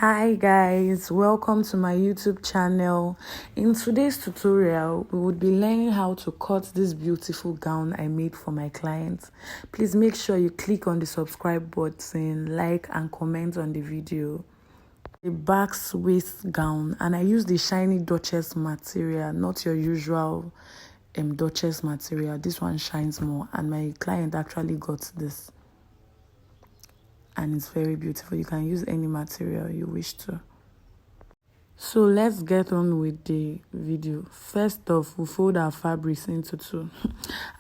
Hi guys, welcome to my YouTube channel. In today's tutorial, we would be learning how to cut this beautiful gown I made for my clients. Please make sure you click on the subscribe button, like and comment on the video. A basque waist gown, and I use the shiny Duchess material, not your usual Duchess material. This one shines more, and my client actually got this. And it's very beautiful. You can use any material you wish to. So let's get on with the video. First off, we fold our fabrics into two.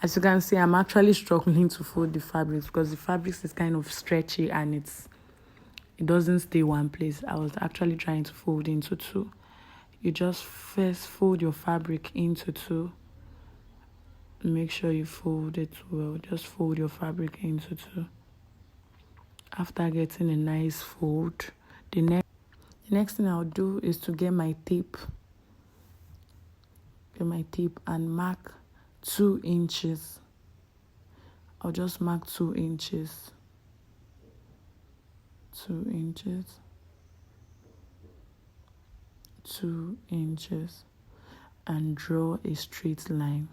As you can see, I'm actually struggling to fold the fabrics because the fabrics is kind of stretchy and it doesn't stay one place. I was actually trying to fold into two. You just first fold your fabric into two. Make sure you fold it well. Just fold your fabric into two. After getting a nice fold, the next thing I'll do is to get my tape. And mark 2 inches. I'll just mark 2 inches. 2 inches. 2 inches. And draw a straight line.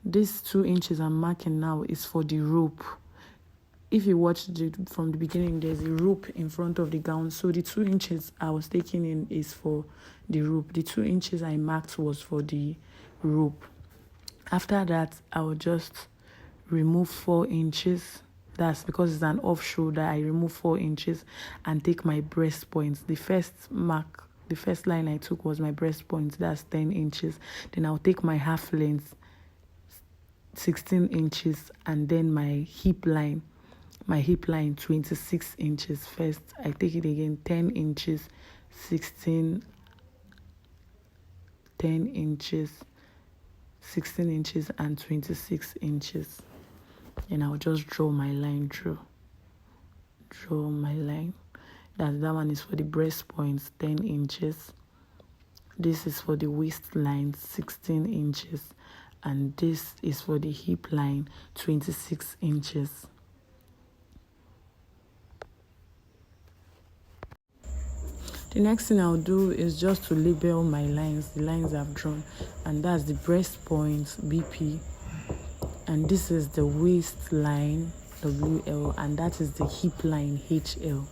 This 2 inches I'm marking now is for the rope. If you watched it from the beginning, there's a rope in front of the gown. So the 2 inches I was taking in is for the rope. The 2 inches I marked was for the rope. After that, I will just remove 4 inches. That's because it's an off shoulder. I remove 4 inches and take my breast points. The first line I took was my breast point. That's 10 inches. Then I'll take my half length, 16 inches, and then my hip line. 26 inches. First I take it again, 10 inches, 16, 10 inches, 16 inches, and 26 inches. And I'll just draw my line through. Draw my line. That one is for the breast points, 10 inches. This is for the waistline, 16 inches. And this is for the hip line, 26 inches. The next thing I'll do is just to label my lines, the lines I've drawn. And that's the breast point, BP. And this is the waistline, WL. And that is the hip line, HL.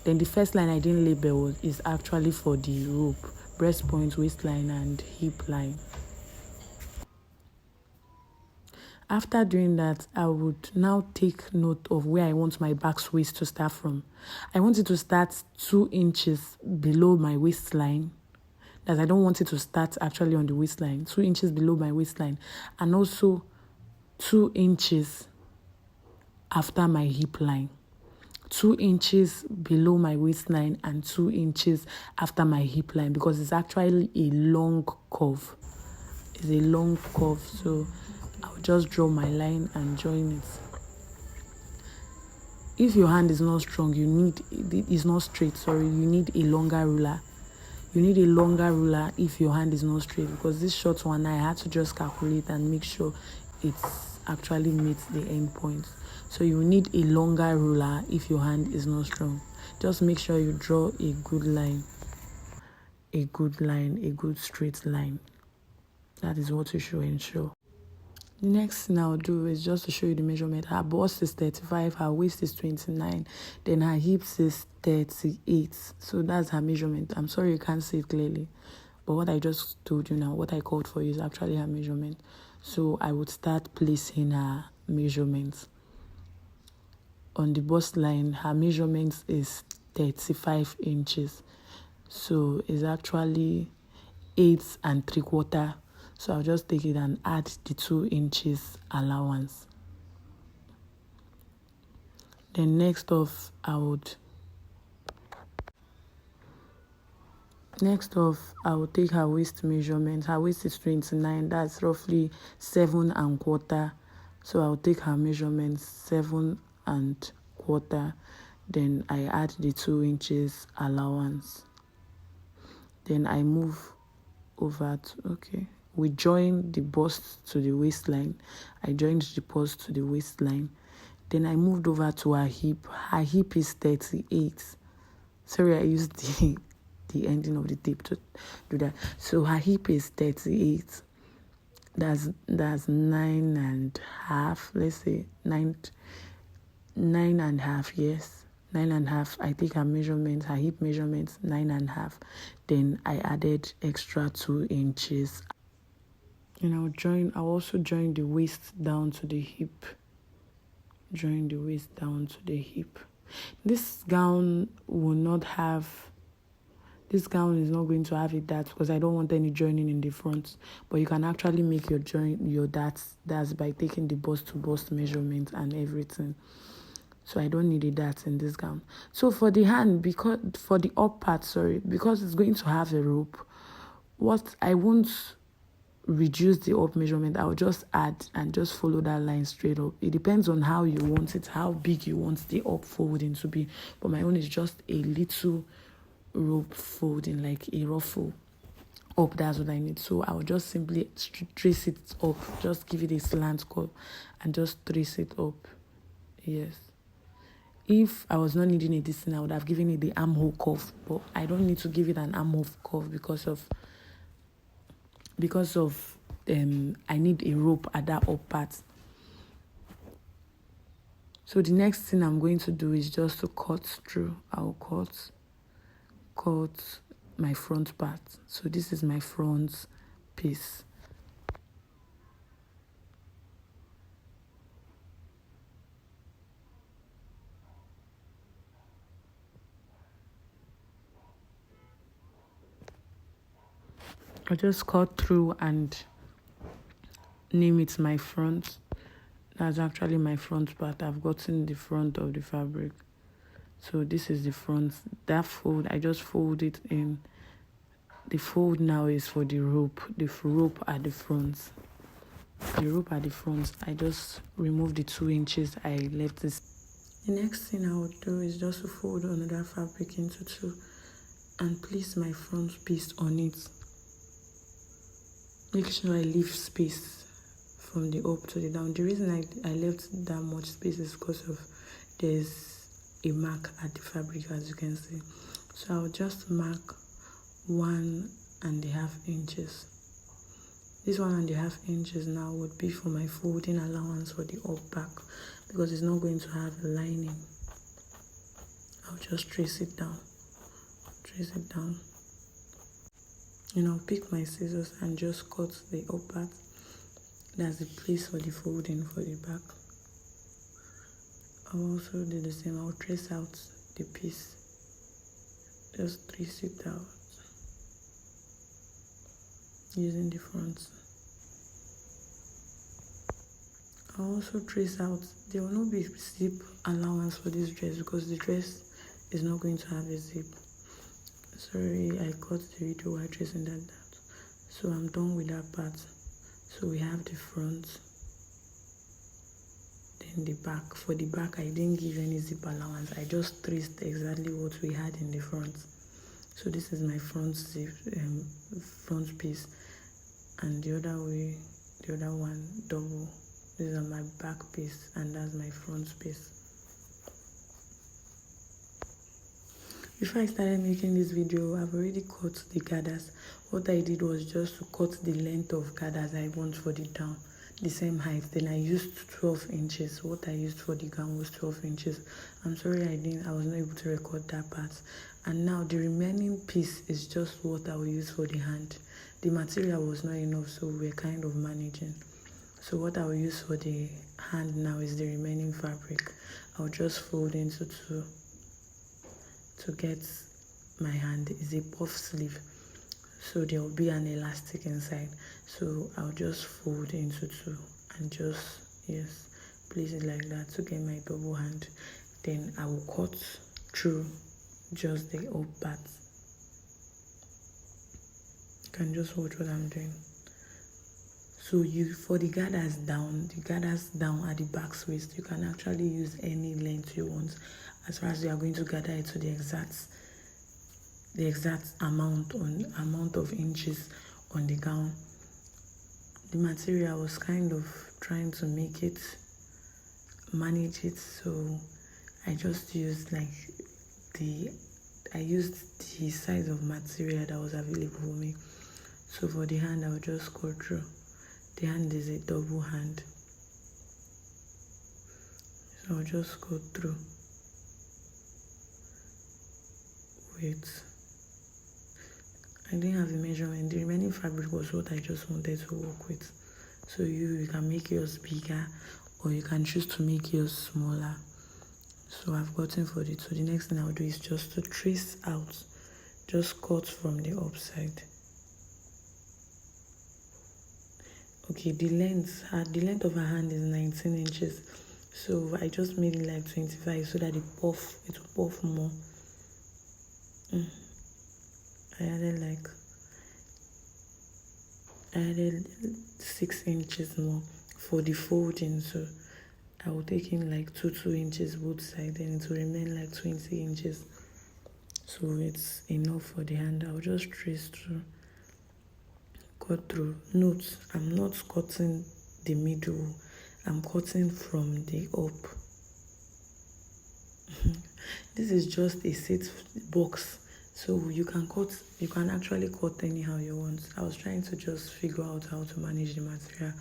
Then the first line I didn't label is actually for the rope. Breast point, waistline, and hip line. After doing that, I would now take note of where I want my back waist to start from. I want it to start 2 inches below my waistline. That I don't want it to start actually on the waistline. 2 inches below my waistline. And also 2 inches after my hip line. 2 inches below my waistline and 2 inches after my hip line, because it's actually a long curve. It's a long curve, so I'll just draw my line and join it. If your hand is not strong, you need a longer ruler. You need a longer ruler if your hand is not straight, because this short one I had to just calculate and make sure it's actually meets the end point. So you need a longer ruler if your hand is not strong. Just make sure you draw a good line, a good straight line. That is what you should ensure. The next thing I'll do is just to show you the measurement. Her bust is 35, her waist is 29, then her hips is 38. So that's her measurement. I'm sorry you can't see it clearly, but what I just told you now, what I called for you, is actually her measurement. So I would start placing her measurements. On the bust line, her measurement is 35 inches. So it's actually 8 3/4. So I'll just take it and add the 2 inches allowance. Then next off, I would take her waist measurement. Her waist is 29. That's roughly 7 1/4. So I'll take her measurement 7 1/4. Then I add the 2 inches allowance. Then I move over to, we join the bust to the waistline. I joined the bust to the waistline. Then I moved over to her hip. Her hip is 38. Sorry, I used the ending of the tape to do that. So her hip is 38. That's 9.5. Let's say 9.5. Yes, 9.5. I take her measurements, her hip measurements, 9.5. Then I added extra 2 inches. And I'll also join the waist down to the hip. Join the waist down to the hip. This gown is not going to have it that, because I don't want any joining in the front. But you can actually make your that's by taking the bust to bust measurement and everything. So I don't need a that in this gown. So for the hand, because it's going to have a rope, what I won't reduce the up measurement, I'll just add and just follow that line straight up. It depends on how you want it, how big you want the up folding to be. But my own is just a little rope folding, like a ruffle up. That's what I need. So I'll just simply trace it up, just give it a slant curve and just trace it up. Yes. If I was not needing a distance, I would have given it the armhole curve, but I don't need to give it an armhole curve because of I need a rope at that up part. So the next thing I'm going to do is just to cut through. I'll cut my front part. So this is my front piece. I just cut through and name it my front. That's actually my front part. I've gotten the front of the fabric. So this is the front. That fold, I just fold it in. The fold now is for the rope. The rope at the front. The rope at the front. I just remove the 2 inches I left this. The next thing I would do is just to fold another fabric into 2 and place my front piece on it. Make sure I leave space from the up to the down. The reason I left that much space is because of there's a mark at the fabric, as you can see. So I'll just mark 1.5 inches. This 1.5 inches now would be for my folding allowance for the up back, because it's not going to have a lining. I'll just trace it down. And I'll pick my scissors and just cut the up part. That's the place for the folding for the back. I'll also do the same. I'll trace out the piece. Just trace it out using the front. I'll also trace out. There will not be zip allowance for this dress because the dress is not going to have a zip. Sorry, I cut the video while tracing that out. So I'm done with that part. So we have the front, then the back. For the back, I didn't give any zip allowance. I just traced exactly what we had in the front. So this is my front zip, front piece, and the other one double. These are my back piece, and that's my front piece. Before I started making this video, I've already cut the gathers. What I did was just to cut the length of gathers I want for the down, the same height. Then I used 12 inches. What I used for the gown was 12 inches. I'm sorry I was not able to record that part. And now the remaining piece is just what I will use for the hand. The material was not enough, so we're kind of managing. So what I will use for the hand now is the remaining fabric. I'll just fold into 2 to get my hand. Is a puff sleeve, so there will be an elastic inside. So I'll just fold into 2 and just place it like that to get my double hand. Then I will cut through just the up part. You can just watch what I'm doing. So for the gathers down at the back waist, you can actually use any length you want, as far as you are going to gather it to the exact amount of inches on the gown. The material was kind of trying to manage it, so I just used I used the size of material that was available for me. So for the hand, I'll just go through. The hand is a double hand, so I'll just go through with. I didn't have a measurement. The remaining fabric was what I just wanted to work with. So you can make yours bigger, or you can choose to make yours smaller. So I've gotten for the two. The next thing I'll do is just to trace out, just cut from the upside. Okay, the length of her hand is 19 inches. So I just made it like 25 so that it will puff more. I added 6 inches more for the folding, so I will take in like 2 inches both sides, and it will remain like 20 inches. So it's enough for the hand. I'll just trace through, cut through. Note, I'm not cutting the middle, I'm cutting from the up. This is just a set box, so you can actually cut anyhow you want. I was trying to just figure out how to manage the material.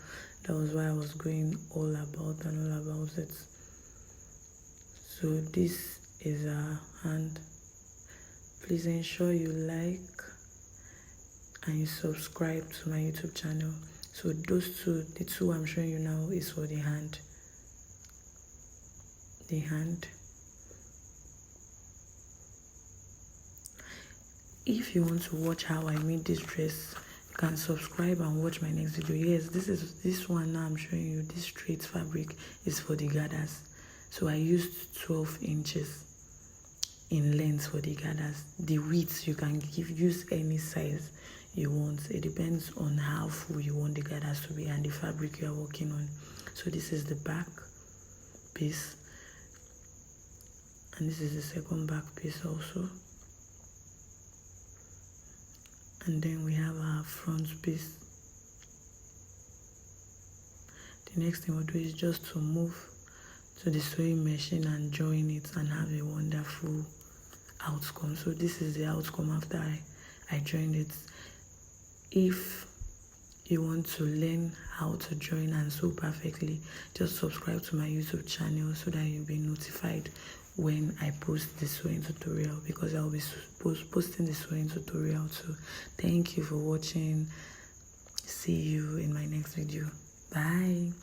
That was why I was going all about it. So this is our hand. Please ensure you like and you subscribe to my YouTube channel. So the two I'm showing you now is for the hand. The hand. If you want to watch how I made this dress, you can subscribe and watch my next video. Yes, this one now I'm showing you, this straight fabric is for the gathers. So I used 12 inches in length for the gathers. The width you can use any size you want. It depends on how full you want the gathers to be and the fabric you are working on. So this is the back piece, and this is the second back piece also. And then we have our front piece. The next thing we'll do is just to move to the sewing machine and join it and have a wonderful outcome. So this is the outcome after I joined it. If you want to learn how to join and sew perfectly, just subscribe to my YouTube channel so that you'll be notified when I post the sewing tutorial, because I'll be posting the sewing tutorial too. Thank you for watching. See you in my next video. Bye.